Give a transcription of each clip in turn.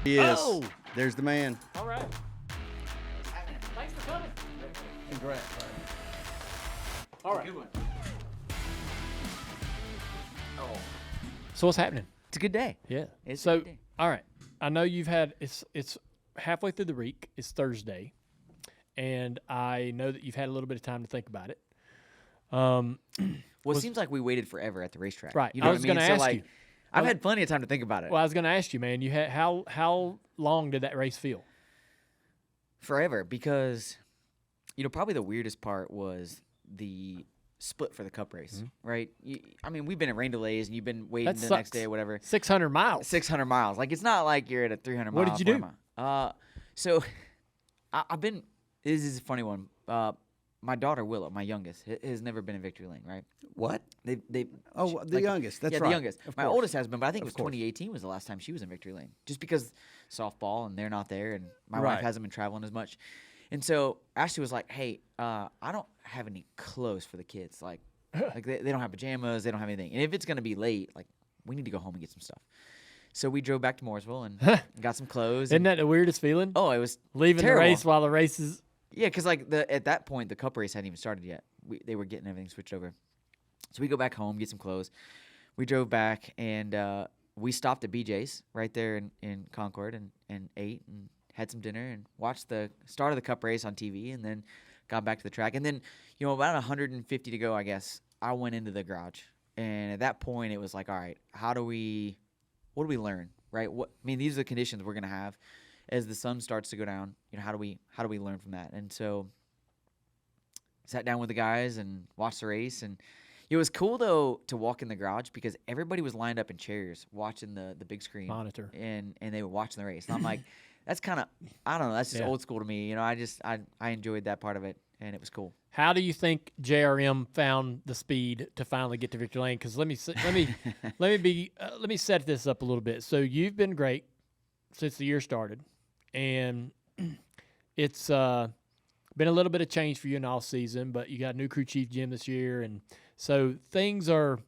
He is. Oh! There's the man. All right. Thanks for coming. Congrats. All right. Good one. So what's happening? It's a good day. Yeah. It's a so good day. all right. I know you've had it's halfway through the week. It's Thursday, and I know that you've had a little bit of time to think about it. Well, it seems like we waited forever at the racetrack. Right. You know I was what I mean? gonna So, ask like, you. I've had plenty of time to think about it. Well, I was going to ask you, man. You had how long did that race feel? Forever, because, probably the weirdest part was the split for the Cup race, right? I mean, we've been at rain delays, and you've been waiting the next day or whatever. 600 miles. 600 miles. Like, it's not like you're at a 300 mile. What did you do? So, I've been. This is a funny one. My daughter Willow, my youngest, has never been in victory lane, right? What? They The like, youngest. That's yeah, right. the youngest. Of My course. oldest has been, but I think it was Of course. 2018 was the last time she was in victory lane, just because softball and they're not there, and my Right. wife hasn't been traveling as much. And so Ashley was like, "Hey, I don't have any clothes for the kids. Like they don't have pajamas, they don't have anything. And if it's gonna be late, like we need to go home and get some stuff." So we drove back to Mooresville and got some clothes. Isn't And, that the weirdest feeling? oh, it was Leaving terrible. the race while the race is. Yeah, because like at that point the Cup race hadn't even started yet. They were getting everything switched over. So we go back home, get some clothes. We drove back and we stopped at BJ's right there in Concord and ate and had some dinner and watched the start of the Cup race on TV and then got back to the track. And then, about 150 to go, I guess, I went into the garage. And at that point it was like, all right, what do we learn, right? These are the conditions we're going to have as the sun starts to go down. How do we learn from that? And so sat down with the guys and watched the race. And it was cool, though, to walk in the garage because everybody was lined up in chairs watching the big screen Monitor. and they were watching the race. And I'm like, that's kind of, I don't know, that's just Yeah. old school to me. I enjoyed that part of it, and it was cool. How do you think JRM found the speed to finally get to victory lane? Because let me set this up a little bit. So you've been great since the year started, and it's been a little bit of change for you in off season, but you got a new crew chief Jim this year, and so things have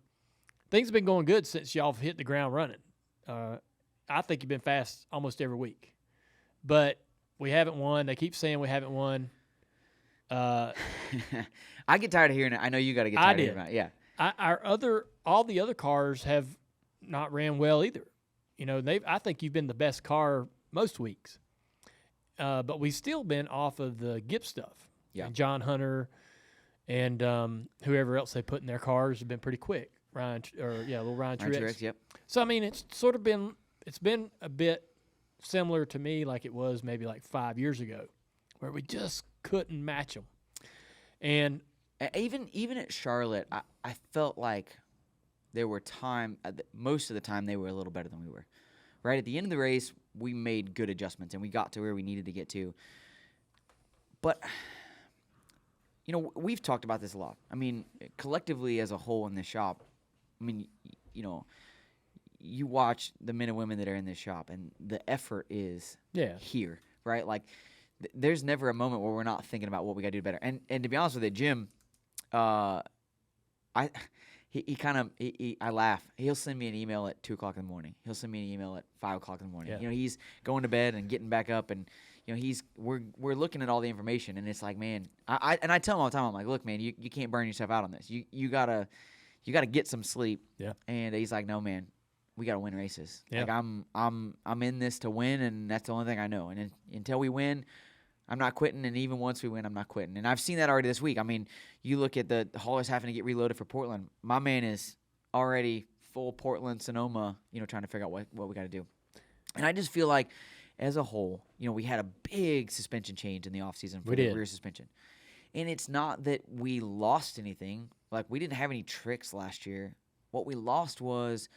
been going good since y'all have hit the ground running. I think you've been fast almost every week, but we haven't won. They keep saying we haven't won. I get tired of hearing it. I know you got to get tired of hearing it. Yeah. All the other cars have not ran well either. I think you've been the best car most weeks. But we've still been off of the Gibbs stuff. Yeah. And John Hunter and whoever else they put in their cars have been pretty quick. Little Ryan Truex. Truex, yep. So it's sort of been a bit similar to me like it was maybe like 5 years ago, where we just couldn't match them. And Even at Charlotte, I felt like there were most of the time they were a little better than we were. Right at the end of the race, we made good adjustments and we got to where we needed to get to. But we've talked about this a lot. Collectively as a whole in this shop, you watch the men and women that are in this shop, and the effort is here, right? Like, there's never a moment where we're not thinking about what we got to do better. And to be honest with you, Jim, I laugh. He'll send me an email at 2:00 in the morning. He'll send me an email at 5:00 in the morning. Yeah. He's going to bed and getting back up, and we're looking at all the information, and it's like, man, I tell him all the time, I'm like, look, man, you can't burn yourself out on this. You gotta get some sleep. Yeah. And he's like, no, man, we gotta win races. Yeah. Like I'm in this to win, and that's the only thing I know. And until we win, I'm not quitting, and even once we win, I'm not quitting. And I've seen that already this week. You look at the haulers having to get reloaded for Portland. My man is already full Portland, Sonoma, trying to figure out what we got to do. And I just feel like, as a whole, we had a big suspension change in the offseason for the rear suspension. And it's not that we lost anything. Like, we didn't have any tricks last year. What we lost was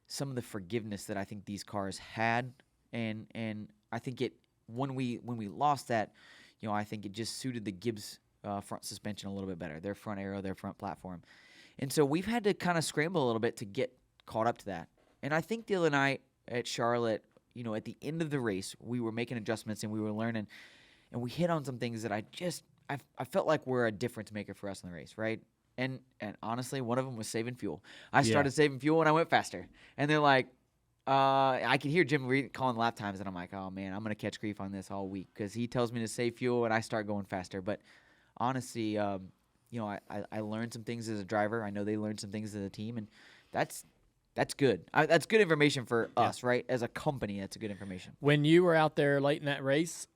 some of the forgiveness that I think these cars had. And I think when we lost that, I think it just suited the Gibbs front suspension a little bit better, their front aero, their front platform. And so we've had to kind of scramble a little bit to get caught up to that. And I think the other night at Charlotte, at the end of the race, we were making adjustments and we were learning, and we hit on some things that I felt like were a difference maker for us in the race, right? And honestly, one of them was saving fuel. I started saving fuel and I went faster. And they're like, I can hear Jim calling lap times, and I'm like, oh man, I'm gonna catch grief on this all week because he tells me to save fuel, and I start going faster. But honestly, I learned some things as a driver. I know they learned some things as a team, and that's good. That's good information for us, right? As a company, that's a good information. When you were out there late in that race,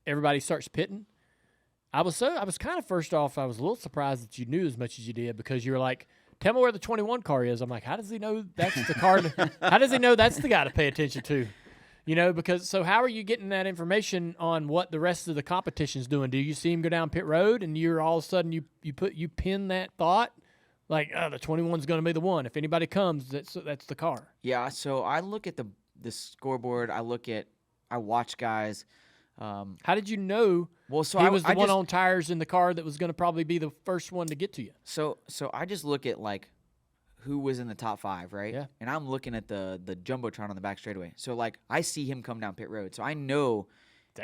everybody starts pitting. I was kind of first off, I was a little surprised that you knew as much as you did because you were like, tell me where the 21 car is. I'm like, how does he know that's the car? How does he know that's the guy to pay attention to? Because so how are you getting that information on what the rest of the competition's doing? Do you see him go down pit road and you're all of a sudden you pin that thought like, oh, the 21's going to be the one. If anybody comes, that's the car. Yeah. So I look at the scoreboard. I watch guys. How did you know? Well, so he was the one on tires in the car that was going to probably be the first one to get to you. So I just look at like who was in the top 5, right? Yeah. And I'm looking at the jumbotron on the back straightaway. So like I see him come down pit road, so I know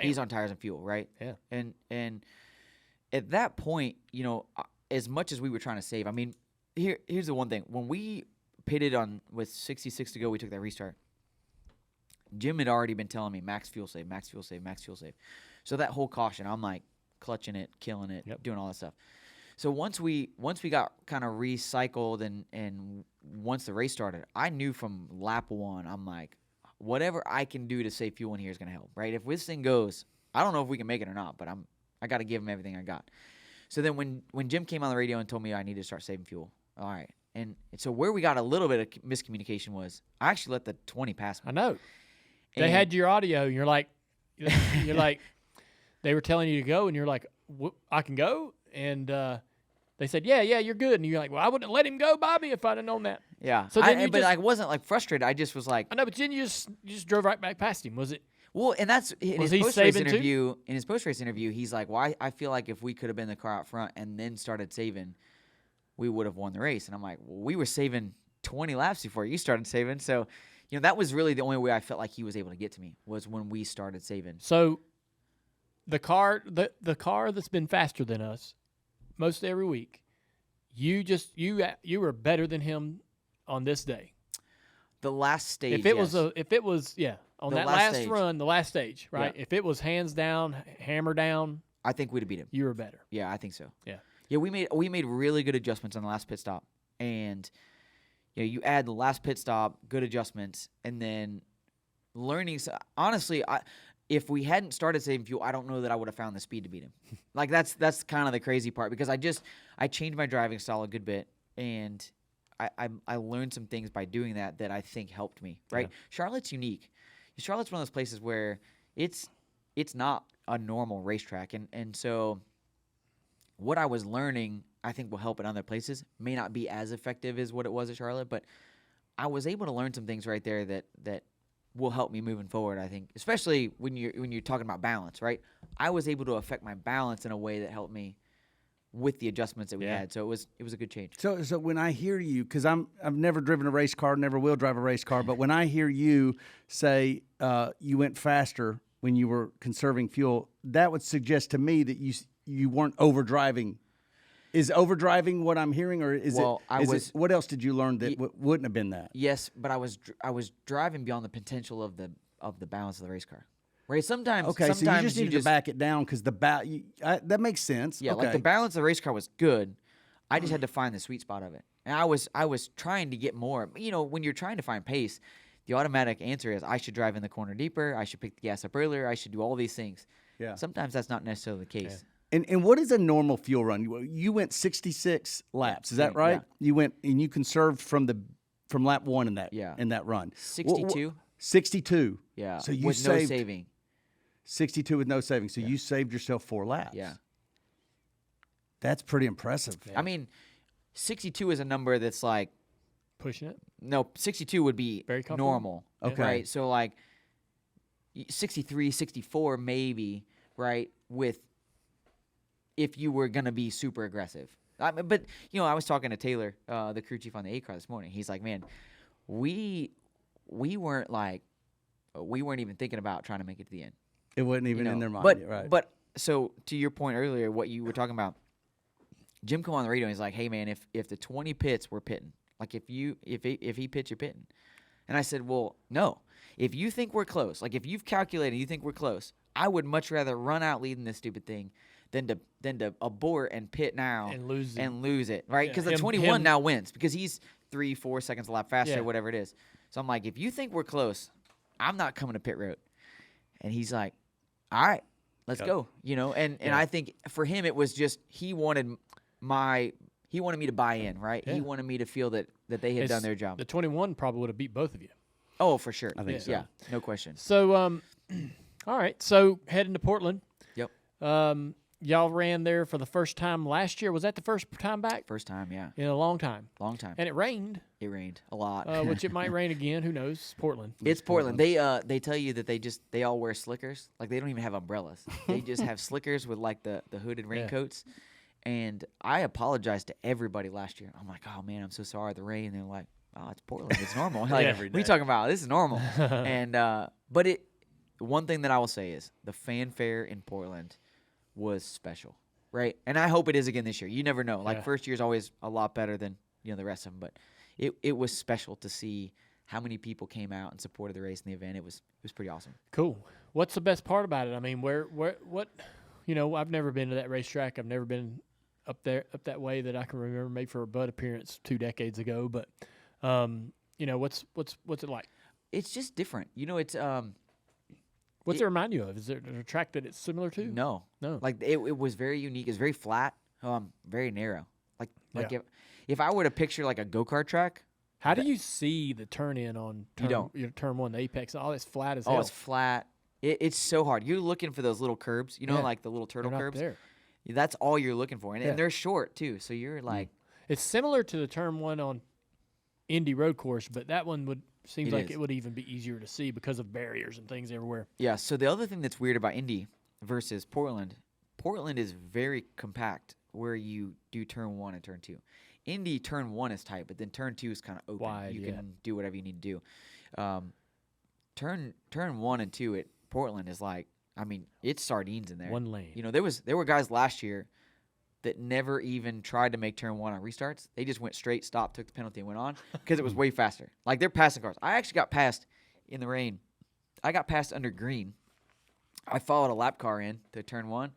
he's on tires and fuel, right? Yeah. And at that point, as much as we were trying to save, I mean, here's the one thing: when we pitted on with 66 to go, we took that restart. Jim had already been telling me max fuel save, max fuel save, max fuel save. So that whole caution, I'm like clutching it, killing it, doing all that stuff. So once we got kind of recycled and once the race started, I knew from lap 1, I'm like, whatever I can do to save fuel in here is going to help, right? If this thing goes, I don't know if we can make it or not, but I got to give him everything I got. So then when Jim came on the radio and told me I needed to start saving fuel, all right. And so where we got a little bit of miscommunication was I actually let the 20 pass me. I know. They had your audio, and you're like, they were telling you to go, and you're like, I can go? And they said, yeah, you're good. And you're like, well, I wouldn't have let him go, Bobby, if I'd have known that. Yeah. So then I wasn't like frustrated. I just was like, I know, but then you just drove right back past him. Was it? Well, and that's in Was his he post-race saving interview. In his post-race interview, he's like, well, I feel like if we could have been the car out front and then started saving, we would have won the race. And I'm like, well, we were saving 20 laps before you started saving. So, that was really the only way I felt like he was able to get to me was when we started saving. So the car that's been faster than us most every week, you were better than him on this day. The last stage. If it was on The that last last stage. run, the last stage, right? Yeah. If it was hands down, hammer down, I think we'd have beat him. you were better. Yeah, I think so. Yeah. Yeah, we made really good adjustments on the last pit stop. And you add the last pit stop, good adjustments, and then learning. Honestly, if we hadn't started saving fuel, I don't know that I would have found the speed to beat him. Like that's kind of the crazy part because I changed my driving style a good bit, and I learned some things by doing that I think helped me. Right? Yeah. Charlotte's unique. Charlotte's one of those places where it's not a normal racetrack, and so what I was learning, I think, will help in other places. May not be as effective as what it was at Charlotte, but I was able to learn some things right there that will help me moving forward. I think, especially when you're talking about balance, right? I was able to affect my balance in a way that helped me with the adjustments that we had. So it was a good change. So when I hear you, because I've never driven a race car, never will drive a race car, but when I hear you say you went faster when you were conserving fuel, that would suggest to me that you weren't overdriving. Is overdriving what I'm hearing, or is it? What else did you learn that wouldn't have been that? Yes, but I was driving beyond the potential of the balance of the race car. Right? Sometimes. Okay, so you just needed to back it down because that makes sense. Yeah, like the balance of the race car was good. I just had to find the sweet spot of it, and I was trying to get more. When you're trying to find pace, the automatic answer is I should drive in the corner deeper. I should pick the gas up earlier. I should do all these things. Yeah. Sometimes that's not necessarily the case. Yeah. And what is a normal fuel run? You went 66 laps, is that right? Yeah. You went and you conserved from lap 1 in that run. 62. 62. Yeah. So you with no saving. 62 with no saving. So you saved yourself 4 laps. Yeah. That's pretty impressive. Yeah. I mean, 62 is a number that's like pushing it. No, 62 would be very normal. Okay. Right. So like 63, 64 maybe, right? If you were going to be super aggressive. But, I was talking to Taylor, the crew chief on the A car this morning. He's like, man, we weren't even thinking about trying to make it to the end. It wasn't even in their mind. Right. But so to your point earlier, what you were talking about, Jim come on the radio and he's like, hey, man, if the 20 pits were pitting, like if he pits, you're pitting. And I said, well, no. If you think we're close, like if you've calculated, you think we're close, I would much rather run out leading this stupid thing than to abort and pit now And lose it, right? Because the 21 now wins because he's 3-4 seconds a lap faster, whatever it is. So I'm like, if you think we're close, I'm not coming to pit road. And he's like, all right, let's go. You know, and I think for him it was just he wanted me to buy in, right? Yeah. He wanted me to feel that they had done their job. The 21 probably would have beat both of you. Oh, for sure. I think so. Yeah, no question. So, all right. So heading to Portland. Yep. Y'all ran there for the first time last year. Was that the first time back? First time, yeah. In a long time. Long time. And it rained. It rained a lot. Which it might rain again. Who knows? Portland. It's Portland. They tell you that they all wear slickers. Like they don't even have umbrellas. They just have slickers with like the hooded raincoats. And I apologized to everybody last year. I'm like, oh man, I'm so sorry. The rain. And they're like, oh, it's Portland. It's normal. Like, what are you talking about? This is normal. And but one thing that I will say is the fanfare in Portland was special, right? And I hope it is again this year. You never know. Like first year's always a lot better than the rest of them. But it was special to see how many people came out and supported the race and the event. It was pretty awesome. Cool. What's the best part about it? I mean, what? I've never been to that racetrack. I've never been up that way that I can remember. Maybe for a Bud appearance 2 decades ago. But what's it like? It's just different. It's What's it remind you of? Is there a track that it's similar to? No. No. Like it was very unique. It's very flat. Very narrow. Like if I were to picture like a go-kart track. How do you see the turn in on turn 1, the apex? All it's flat as hell. Oh, it's flat. It's so hard. You're looking for those little curbs, like the little turtle curbs. There. That's all you're looking for. And they're short too. So you're like it's similar to the turn 1 on Indy road course, but that one seems like it would even be easier to see because of barriers and things everywhere. Yeah, so the other thing that's weird about Indy versus Portland is very compact where you do turn 1 and turn 2. Indy turn 1 is tight, but then turn 2 is kind of open. Wide, you can do whatever you need to do. Turn 1 and 2 at Portland is like, I mean, it's sardines in there. One lane. There were guys last year that never even tried to make turn 1 on restarts. They just went straight, stopped, took the penalty, and went on because it was way faster. Like, they're passing cars. I actually got passed in the rain. I got passed under green. I followed a lap car in to turn 1,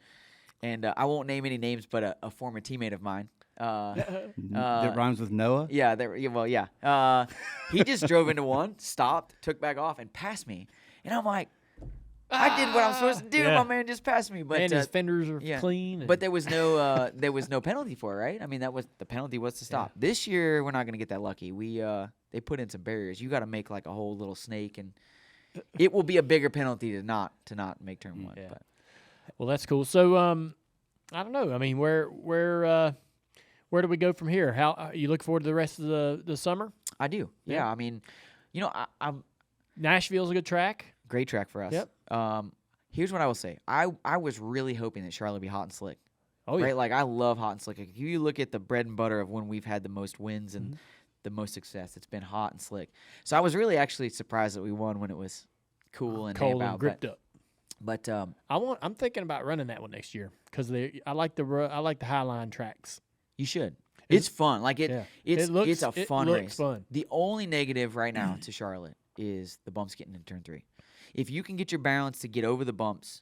and I won't name any names, but a former teammate of mine. That rhymes with Noah? Yeah. He just drove into one, stopped, took back off, and passed me. And I'm like, I did what I'm supposed to do. Yeah. My man just passed me. But and his fenders are clean. But there was no penalty for it, right? I mean, the penalty was to stop. Yeah. This year we're not going to get that lucky. They put in some barriers. You got to make like a whole little snake, and it will be a bigger penalty to not make turn 1. Yeah. But. Well, that's cool. So I don't know. I mean, where do we go from here? How you look forward to the rest of the summer? I do. Yeah. I mean, I'm Nashville's a good track. great track for us. Yep. Here's what I will say. I was really hoping that Charlotte would be hot and slick. Oh, yeah. Right? Like, I love hot and slick. If you look at the bread and butter of when we've had the most wins and the most success, it's been hot and slick. So I was really actually surprised that we won when it was cool and cold about, and gripped up. But I'm thinking about running that one next year because I like the Highline tracks. you should. It's fun. Like it's a fun race. Fun. The only negative right now to Charlotte is the bumps getting into turn 3. If you can get your balance to get over the bumps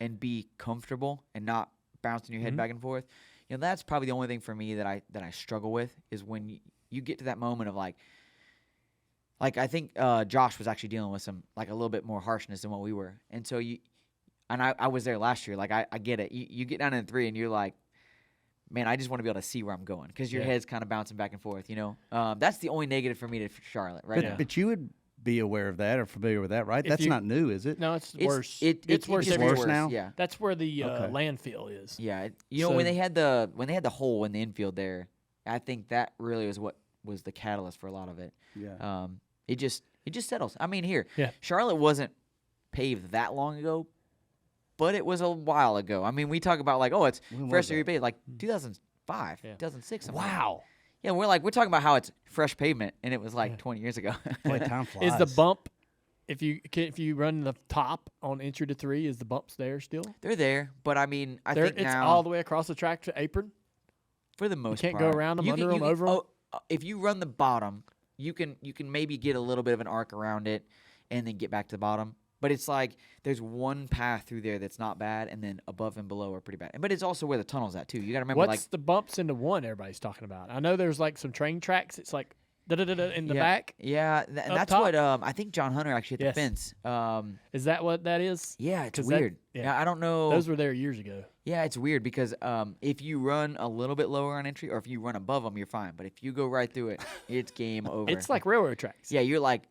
and be comfortable and not bouncing your head back and forth, that's probably the only thing for me that I struggle with is when you get to that moment of like I think Josh was actually dealing with some like a little bit more harshness than what we were, and so I was there last year. Like I get it. You get down in 3 and you're like, man, I just want to be able to see where I'm going because your head's kind of bouncing back and forth. That's the only negative for me to Charlotte right now. But you would be aware of that or familiar with that, right? That's not new, is it? No, it's worse. It's worse. just everywhere. worse now? Yeah. That's where the landfill is. Yeah. When they had the hole in the infield there, I think that really was what was the catalyst for a lot of it. Yeah. It just settles. I mean, Yeah. Charlotte wasn't paved that long ago, but it was a while ago. I mean, we talk about like, oh, it's freshly repaved, like 2005, 2006. Wow. Yeah, we're talking about how it's fresh pavement, and it was like 20 years ago. Boy, time flies. Is the bump if you run the top on entry to 3? Is the bumps there still? They're there, but I mean, I think it's now all the way across the track to apron. for the most You can't part, go around them, under them, over them. If you run the bottom, you can maybe get a little bit of an arc around it and then get back to the bottom. But it's like there's one path through there that's not bad, and then above and below are pretty bad. But it's also where the tunnel's at too. You got to remember, What's the bumps into one everybody's talking about? I know there's like some train tracks. It's like da-da-da-da in the back. Yeah, and that's top. what I think John Hunter actually hit the Yes. fence. Is that what that is? Yeah, it's 'Cause that- weird. yeah. I don't know. Those were there years ago. Yeah, it's weird because if you run a little bit lower on entry, or if you run above them, you're fine. But if you go right through it, it's game over. It's like railroad tracks. yeah, you're like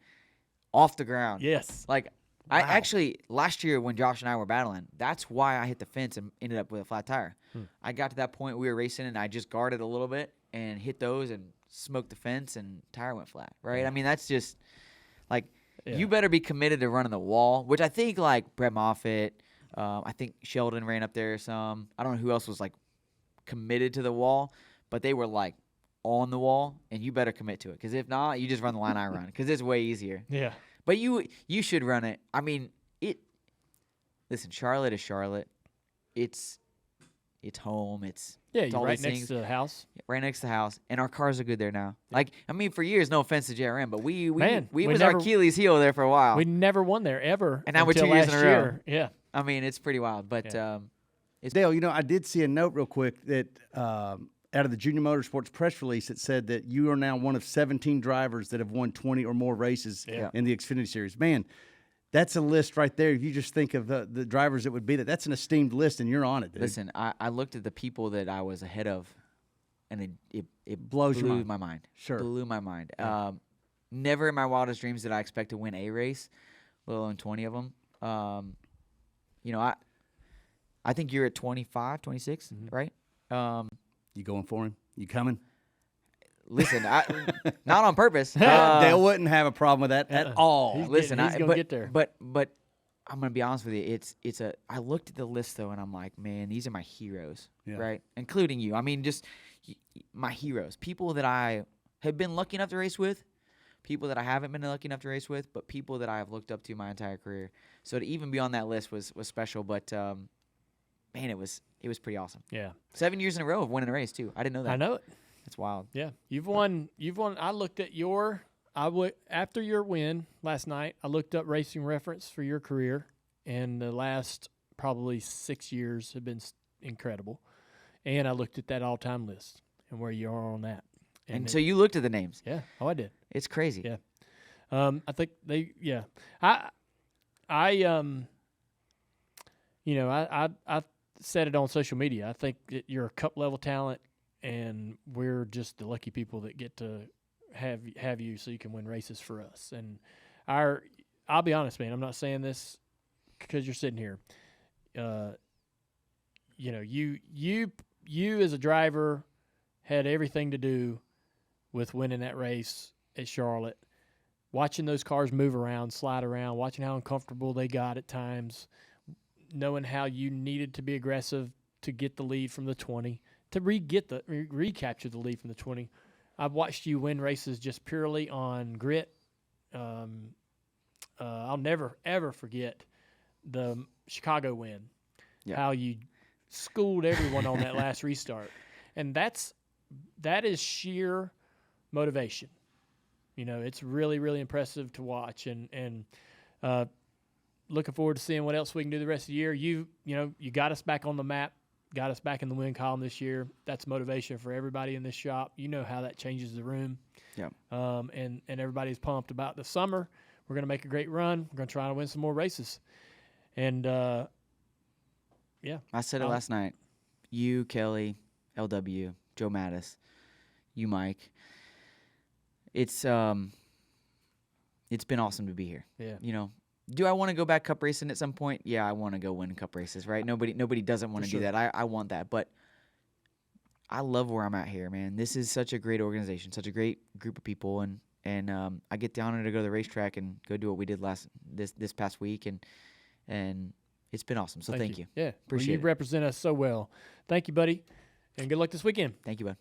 off the ground. Yes. Like I actually last year when Josh and I were battling, that's why I hit the fence and ended up with a flat tire. I got to that point we were racing and I just guarded a little bit and hit those and smoked the fence and tire went flat. Right? I mean that's just like you better be committed to running the wall, which I think like Brett Moffitt, I think Sheldon ran up there some. I don't know who else was like committed to the wall, but they were like on the wall, and you better commit to it because if not, you just run the line I run because it's way easier. Yeah. But you should run it. I mean, listen, Charlotte is Charlotte. It's home. It's Yeah, it's you're all right these next things. to the house. Right next to the house, and our cars are good there now. Like, I mean, for years, no offense to JRM, but we Man, we was our never- Achilles heel there for a while. We never won there ever. And now we're until 2 years in last a row. year. Yeah. I mean, it's pretty wild. But Dale, you know, I did see a note real quick that out of the Junior Motorsports press release, it said that you are now one of 17 drivers that have won 20 or more races in the Xfinity Series. Man, that's a list right there. If you just think of the drivers that would be that's an esteemed list, and you're on it, dude. listen, I looked at the people that I was ahead of, and it Blows your blew mind. my mind. Sure. Blew my mind. Yeah. Never in my wildest dreams did I expect to win a race, let alone 20 of them. You know, I think you're at 25, 26, right? You going for him? You coming? Listen, not on purpose. Dale wouldn't have a problem with that at all. He's gonna get there. But I'm gonna be honest with you. I looked at the list though, and I'm like, man, these are my heroes, right? Including you. I mean, just my heroes, people that I have been lucky enough to race with, people that I haven't been lucky enough to race with, but people that I have looked up to my entire career. So to even be on that list was special. But man, it was pretty awesome. Yeah. 7 years in a row of winning a race too. I didn't know that. I know it. It's wild. Yeah. You've won. I looked at after your win last night, I looked up Racing Reference for your career, and the last probably 6 years have been incredible. And I looked at that all-time list and where you are on that. And so you looked at the names. Yeah. Oh, I did. It's crazy. Yeah. I think I said it on social media. I think that you're a cup level talent, and we're just the lucky people that get to have you so you can win races for us. And I'll be honest, man, I'm not saying this because you're sitting here. You know, you as a driver had everything to do with winning that race at Charlotte. Watching those cars move around, slide around, watching how uncomfortable they got at times, knowing how you needed to be aggressive to get the lead from the 20, to recapture the lead from the 20. I've watched you win races just purely on grit. I'll never, ever forget the Chicago win, how you schooled everyone on that last restart. And that is sheer motivation. You know, it's really, really impressive to watch, and looking forward to seeing what else we can do the rest of the year. You got us back on the map, got us back in the win column this year. That's motivation for everybody in this shop. You know how that changes the room. Yeah. And everybody's pumped about the summer. We're going to make a great run. We're going to try to win some more races. And, I said it last night. You, Kelly, LW, Joe Mattis, you, Mike. It's been awesome to be here. Yeah. You know, do I want to go back cup racing at some point? Yeah, I want to go win cup races, right? Nobody doesn't want to do that. I want that, but I love where I'm at here, man. This is such a great organization, such a great group of people, and I get the honor to go to the racetrack and go do what we did this past week, and it's been awesome. So thank you. Yeah, Appreciate you it. represent us so well. Thank you, buddy, and good luck this weekend. Thank you, bud.